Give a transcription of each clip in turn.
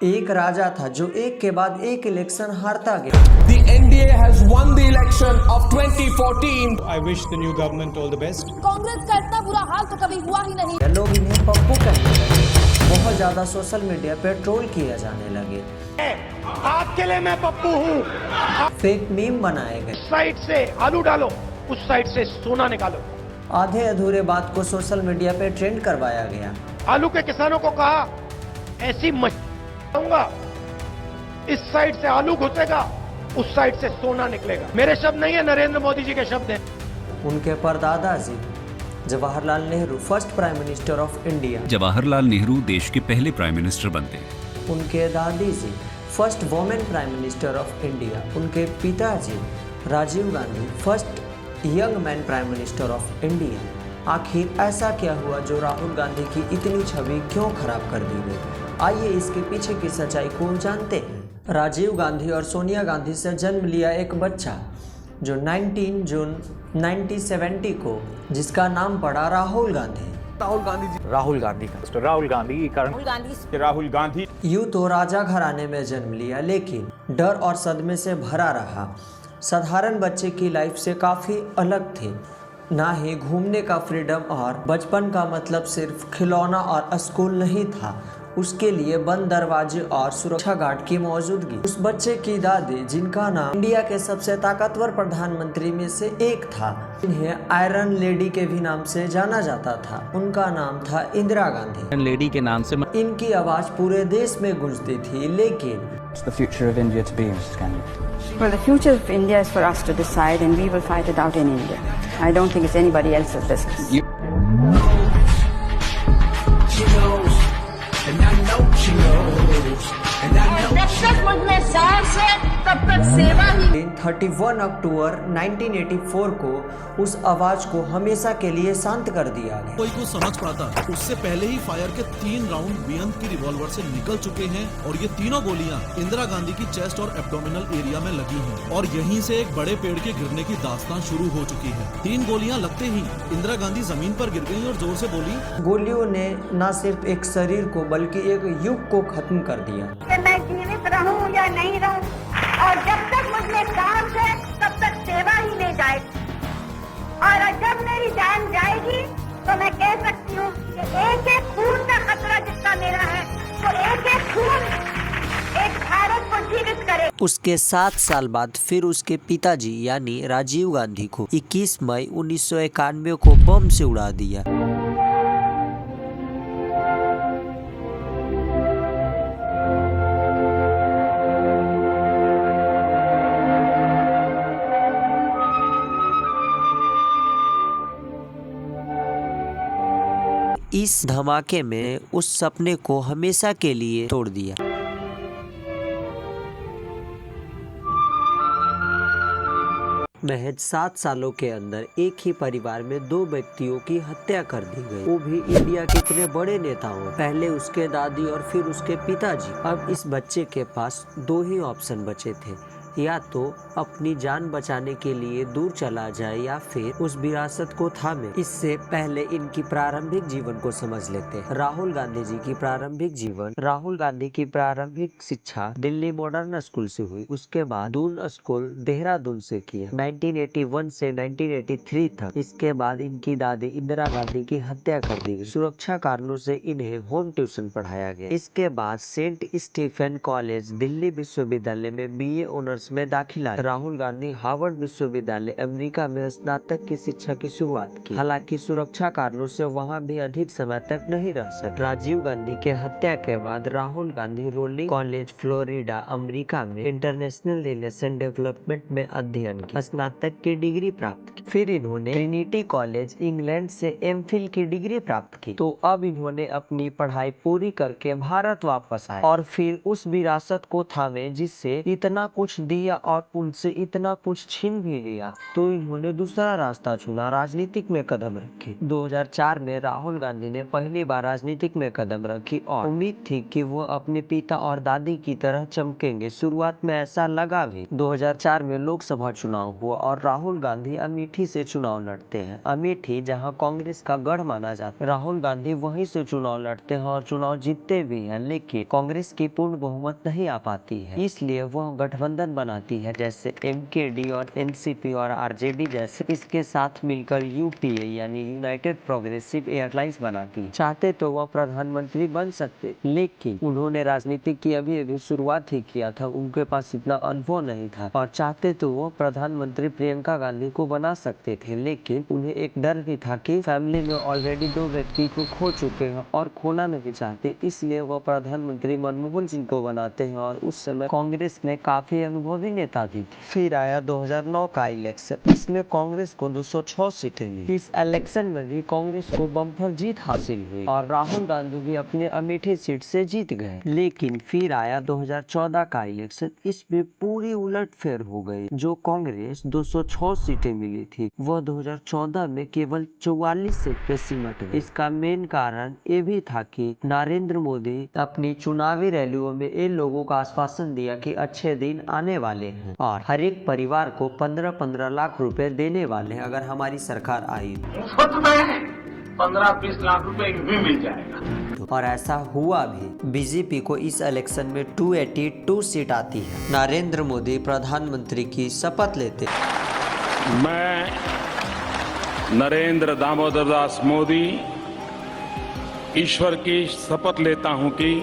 एक राजा था जो एक के बाद एक इलेक्शन हारता गया। The NDA has won the election of 2014. I wish the new government all the best. Congress का इतना बुरा हाल तो कभी हुआ ही नहीं। लोग इन्हें पप्पू कहने लगे, बहुत ज्यादा सोशल मीडिया पे ट्रोल किए जाने लगे। आपके लिए मैं पप्पू हूँ। फेक मीम बनाए गए। साइड से आलू डालो, उस साइड से सोना निकालो। आधे अधूरे बात को सोशल मीडिया पे ट्रेंड करवाया गया। आलू के किसानों को कहा ऐसी मचाऊंगा, इस साइड से आलू घुसेगा, उस साइड से सोना निकलेगा। मेरे शब्द नहीं है, नरेंद्र मोदी जी के शब्द हैं। उनके परदादा जी Jawaharlal Nehru first prime minister of India. Jawaharlal Nehru देश के पहले प्राइम मिनिस्टर बनते। उनके दादी जी first women prime minister of India. उनके पिताजी Rajiv Gandhi first young man prime minister of India. आखिर ऐसा क्या हुआ जो राहुल गांधी की इतनी छवि क्यों खराब कर दी गई? आइए इसके पीछे की सच्चाई को जानते हैं। राजीव गांधी और सोनिया गांधी से जन्म लिया एक बच्चा जो 19 जून 1970 को जिसका नाम पड़ा राहुल गांधी। राहुल गांधी का राहुल गांधी के कारण राहुल गांधी यूं तो राजा घराने में जन्म लिया, लेकिन डर और सदमे से भरा रहा। साधारण बच्चे की लाइफ से काफ़ी अलग थे। ना ही घूमने का फ्रीडम, और बचपन का मतलब सिर्फ खिलौना और स्कूल नहीं था। उसके लिए बंद दरवाजे और सुरक्षा गार्ड की मौजूदगी। उस बच्चे की दादी, जिनका नाम इंडिया के सबसे ताकतवर प्रधानमंत्री में से एक था, इन्हें आयरन लेडी के भी नाम से जाना जाता था, उनका नाम था इंदिरा गांधी। लेडी के नाम से इनकी आवाज पूरे देश में गूंजती थी, लेकिन the future of India to be, Mrs. Gandhi? Well, the future of India is for us to decide, and we will fight it out in India. I don't think it's anybody else's business. She knows, and I know she knows, and I know. जब तक मुझ में सांस है तब तक सेवा ही। 31 अक्टूबर 1984 को उस आवाज को हमेशा के लिए शांत कर दिया गया। कोई को समझ पाता, उससे पहले ही फायर के 3 राउंड बेअंत की रिवॉल्वर से निकल चुके हैं और ये तीनों गोलियां इंदिरा गांधी की चेस्ट और एब्डोमिनल एरिया में लगी हैं और यहीं से एक बड़े पेड़ के गिरने की दास्तान शुरू हो चुकी है। 3 गोलियां लगते ही इंदिरा गांधी जमीन पर गिर गई और जोर से बोली, गोलियों ने न सिर्फ एक शरीर को बल्कि एक युग को खत्म कर दिया। मैं जीवित रहूं या नहीं रहूं, और जब तक मुझ में सांस है तब तक सेवा ही ले जाए, और जब मेरी जान जाएगी तो मैं कह सकती हूँ कि एक एक खून का खतरा जितना मेरा है, तो एक एक खून एक भारत को जीवित करे। उसके 7 साल बाद फिर उसके पिताजी यानी राजीव गांधी को 21 मई 1991 को बम से उड़ा दिया। इस धमाके में उस सपने को हमेशा के लिए तोड़ दिया। महज 7 सालों के अंदर एक ही परिवार में 2 व्यक्तियों की हत्या कर दी गई, वो भी इंडिया के इतने बड़े नेताओं। पहले उसके दादी और फिर उसके पिताजी। अब इस बच्चे के पास 2 ही ऑप्शन बचे थे, या तो अपनी जान बचाने के लिए दूर चला जाए या फिर उस विरासत को थामे। इससे पहले इनकी प्रारंभिक जीवन को समझ लेते हैं। राहुल गांधी जी की प्रारंभिक जीवन। राहुल गांधी की प्रारंभिक शिक्षा दिल्ली मॉडर्न स्कूल से हुई, उसके बाद दून स्कूल देहरादून से किया 1981 से 1983 तक। इसके बाद इनकी दादी इंदिरा गांधी की हत्या कर दी गई। सुरक्षा कारणों से इन्हें होम ट्यूशन पढ़ाया गया। इसके बाद सेंट स्टीफन कॉलेज दिल्ली विश्वविद्यालय में BA ऑनर्स में दाखिला। राहुल गांधी हार्वर्ड विश्वविद्यालय अमेरिका में स्नातक की शिक्षा की शुरुआत की। हालांकि सुरक्षा कारणों से वहां भी अधिक समय तक नहीं रह सके। राजीव गांधी के हत्या के बाद Rahul Gandhi rolling college Florida America में इंटरनेशनल रिलेशन डेवलपमेंट में अध्ययन की, स्नातक की डिग्री प्राप्त की। फिर इन्होंने ट्रिनिटी कॉलेज इंग्लैंड से MPhil की डिग्री प्राप्त की। तो अब इन्होंने अपनी पढ़ाई पूरी करके भारत वापस आए और फिर उस विरासत को थामे जिससे इतना कुछ दिया और उनसे इतना कुछ छीन भी लिया तो इन्होंने दूसरा रास्ता चुना, राजनीतिक में कदम रखी। 2004 में राहुल गांधी ने पहली बार राजनीतिक में कदम रखी और उम्मीद थी कि वो अपने पिता और दादी की तरह चमकेंगे। शुरुआत में ऐसा लगा भी। 2004 में लोकसभा चुनाव हुआ और राहुल गांधी अमेठी से चुनाव लड़ते हैं। अमेठी जहां कांग्रेस का गढ़ माना जाता है, राहुल गांधी वहीं से चुनाव लड़ते हैं और चुनाव जीतते भी हैं, लेकिन कांग्रेस की पूर्ण बहुमत नहीं आ पाती है, इसलिए वह गठबंधन बनाती है, जैसे एमकेडी और एनसीपी और आरजेडी जैसे। इसके साथ मिलकर यूपीए यानी यूनाइटेड प्रोग्रेसिव एयरलाइंस बनाती है। चाहते तो वह प्रधानमंत्री बन सकते, लेकिन उन्होंने राजनीति की अभी शुरुआत ही किया था, उनके पास इतना अनुभव नहीं था। और चाहते तो वो प्रधानमंत्री प्रियंका गांधी को बना सकते थे, लेकिन उन्हें एक डर भी था कि फैमिली में ऑलरेडी 2 व्यक्ति को खो चुके हैं और खोना नहीं चाहते, इसलिए वो प्रधानमंत्री मनमोहन सिंह को बनाते हैं। और उस समय कांग्रेस में काफी अनुभवी नेता भी थे। फिर आया 2009 का इलेक्शन, इसमें कांग्रेस को 206 सीटें मिली। इस इलेक्शन में भी कांग्रेस को बम्पर जीत हासिल हुई और राहुल गांधी भी अपने अमेठी सीट से जीत गए। लेकिन फिर आया 2014 का इलेक्शन, इसमें पूरी उलटफेर हो गई। जो कांग्रेस 206 सीटें मिली थी, वह 2014 में केवल 44 सीट पे सिमट गई। इसका मेन कारण ये भी था कि नरेंद्र मोदी अपनी चुनावी रैलियों में इन लोगों को आश्वासन दिया कि अच्छे दिन आने वाले हैं और हर एक परिवार को 15-15 लाख रुपए देने वाले हैं अगर हमारी सरकार आई। मुफ्त में 15-20 लाख रुपए भी मिल जाएगा। और ऐसा हुआ भी। बीजेपी को इस इलेक्शन में 282 सीट आती है। नरेंद्र मोदी प्रधानमंत्री की शपथ लेते। मैं नरेंद्र दामोदर दास मोदी ईश्वर की शपथ लेता हूं कि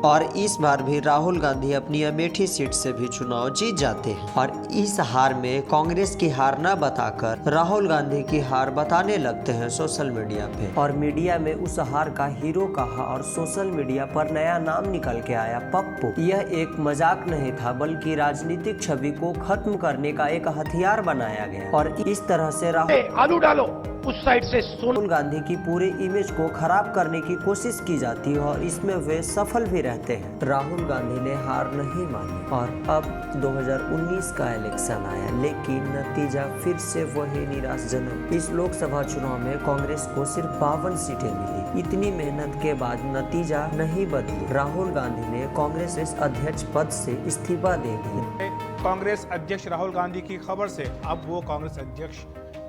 और इस बार भी राहुल गांधी अपनी अमेठी सीट से भी चुनाव जीत जाते हैं। और इस हार में कांग्रेस की हार न बताकर राहुल गांधी की हार बताने लगते हैं सोशल मीडिया पे। और मीडिया में उस हार का हीरो कहा और सोशल मीडिया पर नया नाम निकल के आया, पप्पू। यह एक मजाक नहीं था, बल्कि राजनीतिक छवि को खत्म करने का एक हथियार बनाया गया। और इस तरह से आलू डालो उस साइड से राहुल गांधी की पूरे इमेज को खराब करने की कोशिश की जाती है और इसमें वे सफल भी रहते हैं। राहुल गांधी ने हार नहीं मानी और अब 2019 का इलेक्शन आया, लेकिन नतीजा फिर से वही निराशाजनक। इस लोकसभा चुनाव में कांग्रेस को सिर्फ 52 सीटें मिली। इतनी मेहनत के बाद नतीजा नहीं बदली। राहुल गांधी ने कांग्रेस अध्यक्ष पद से इस्तीफा दे दिया। कांग्रेस अध्यक्ष राहुल गांधी की खबर से अब वो कांग्रेस अध्यक्ष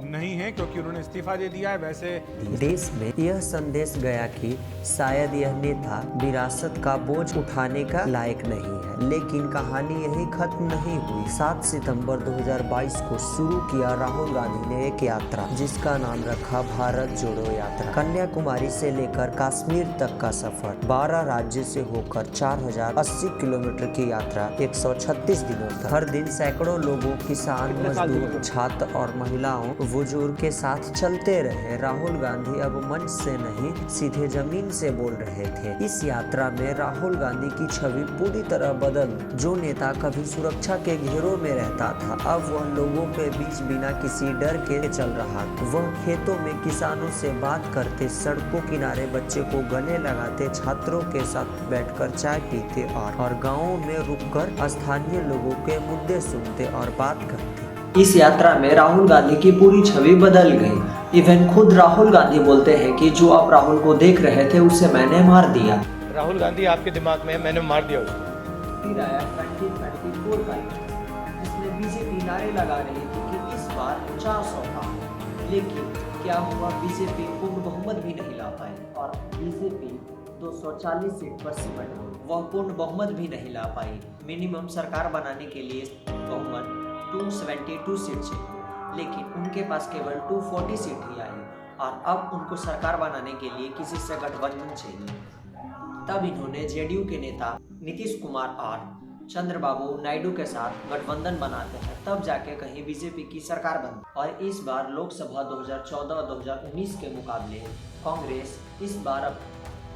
नहीं है, क्योंकि उन्होंने इस्तीफा दे दिया है। वैसे देश में यह संदेश गया कि शायद यह नेता विरासत का बोझ उठाने का लायक नहीं है, लेकिन कहानी यही खत्म नहीं हुई। 7 सितंबर 2022 को शुरू किया राहुल गांधी ने एक यात्रा, जिसका नाम रखा भारत जोड़ो यात्रा। कन्याकुमारी से लेकर कश्मीर तक का सफर, 12 राज्य से होकर 4080 किलोमीटर की यात्रा 136 दिनों तक। हर दिन सैकड़ों लोगों, किसान, मजदूर, छात्र और महिलाओं, बुजुर्ग के साथ चलते रहे। राहुल गांधी अब मंच से नहीं, सीधे जमीन से बोल रहे थे। इस यात्रा में राहुल गांधी की छवि पूरी तरह बदल। जो नेता कभी सुरक्षा के घेरों में रहता था, अब वह लोगों के बीच बिना किसी डर के चल रहा था। वह खेतों में किसानों से बात करते, सड़कों किनारे बच्चे को गले लगाते, छात्रों के साथ बैठकर चाय पीते और गाँवों में रुककर स्थानीय लोगों के मुद्दे सुनते और बात करते। इस यात्रा में राहुल गांधी की पूरी छवि बदल गई। इवन खुद राहुल गांधी बोलते हैं कि जो आप राहुल को देख रहे थे, उसे मैंने मार दिया। राहुल गांधी आपके दिमाग में, मैंने मार दिया उसको। फिर आया 2024 का, जिसमें बीजेपी नारे लगा रही थी कि इस बार 400 का, लेकिन क्या हुआ, बीजेपी पूर्ण बहुमत भी नहीं ला पाई और बीजेपी 240 सीट पर सिमट गई। वह पूर्ण बहुमत भी नहीं ला पाई। मिनिमम सरकार बनाने के लिए बहुमत 272 सीट चाहिए, लेकिन उनके पास केवल 240 सीट ही आई और अब उनको सरकार बनाने के लिए किसी से गठबंधन चाहिए। तब इन्होंने जेडीयू के नेता नीतीश कुमार और चंद्रबाबू नायडू के साथ गठबंधन बनाते हैं, तब जाके कहीं बीजेपी की सरकार बनती। और इस बार लोकसभा 2014 और 2019 के मुकाबले कांग्रेस इस बार अब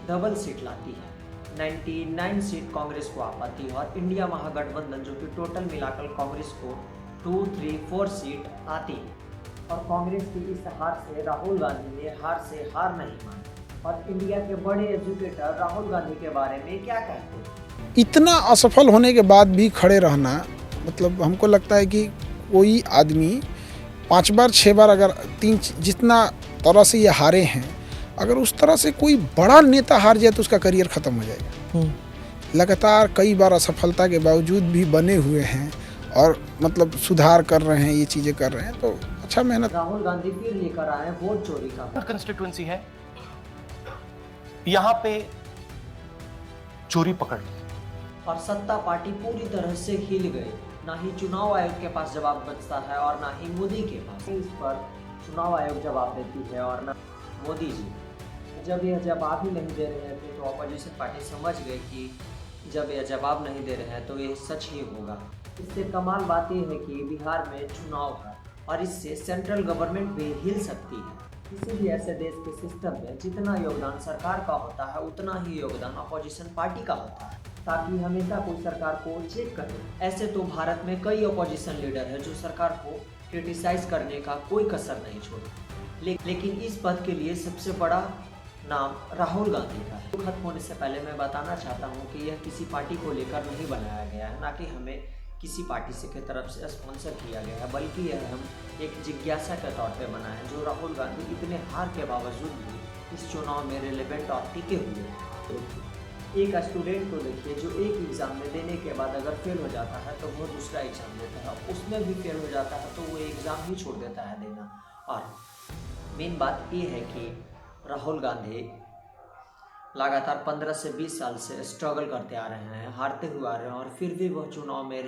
डबल सीट लाती है। 99 सीट कांग्रेस को आ पाती है और इंडिया महागठबंधन, जो कि टोटल मिलाकर कांग्रेस को 2, 3, 4 सीट आती है। और कांग्रेस की इस हार से राहुल गांधी ने हार से हार नहीं मानी। और इंडिया के बड़े एजुकेटर राहुल गांधी के बारे में क्या कहते हैं? इतना असफल होने के बाद भी खड़े रहना मतलब हमको लगता है कि कोई आदमी 5 बार 6 बार अगर जितना तरह से ये हारे हैं, अगर उस तरह से कोई बड़ा नेता हार जाए तो उसका करियर ख़त्म हो जाएगा। लगातार कई बार असफलता के बावजूद भी बने हुए हैं और मतलब सुधार कर रहे हैं, ये चीज़ें कर रहे हैं, तो अच्छा मेहनत। राहुल गांधी फिर लेकर आए वोट चोरी का कंस्टिट्यूंसी है, यहाँ पे चोरी पकड़ ली और सत्ता पार्टी पूरी तरह से हिल गई। ना ही चुनाव आयोग के पास जवाब बचता है और ना ही मोदी के पास। इस पर चुनाव आयोग जवाब देती है और ना मोदी जी। जब यह जवाब ही नहीं दे रहे थे तो अपोजिशन पार्टी समझ गई कि जब यह जवाब नहीं दे रहे हैं तो यह सच ही होगा। इससे कमाल बात यह है कि बिहार में चुनाव है और इससे सेंट्रल गवर्नमेंट भी हिल सकती है। किसी भी ऐसे देश के सिस्टम में जितना योगदान सरकार का होता है उतना ही योगदान अपोजिशन पार्टी का होता है, ताकि हमेशा कोई सरकार को चेक करे। ऐसे तो भारत में कई अपोजिशन लीडर हैं जो सरकार को क्रिटिसाइज करने का कोई कसर नहीं छोड़ते, लेकिन इस पद के लिए सबसे बड़ा नाम राहुल गांधी का है। खत्म होने से पहले मैं बताना चाहता हूं कि यह किसी पार्टी को लेकर नहीं बनाया गया है, ना कि हमें किसी पार्टी से की तरफ से स्पॉन्सर किया गया है, बल्कि यह हम एक जिज्ञासा के तौर पे बना है जो राहुल गांधी इतने हार के बावजूद भी इस चुनाव में रिलेवेंट और टिके हुए हैं। एक स्टूडेंट को देखिए जो एक एग्ज़ाम में देने के बाद अगर फेल हो जाता है तो वो दूसरा एग्ज़ाम देता है, उसमें भी फेल हो जाता है तो वो एग्ज़ाम ही छोड़ देता है देना। और मेन बात ये है कि राहुल गांधी लगातार 15 से 20 साल से स्ट्रगल करते आ रहे हैं, हारते हुए आ रहे हैं और फिर भी वह चुनाव में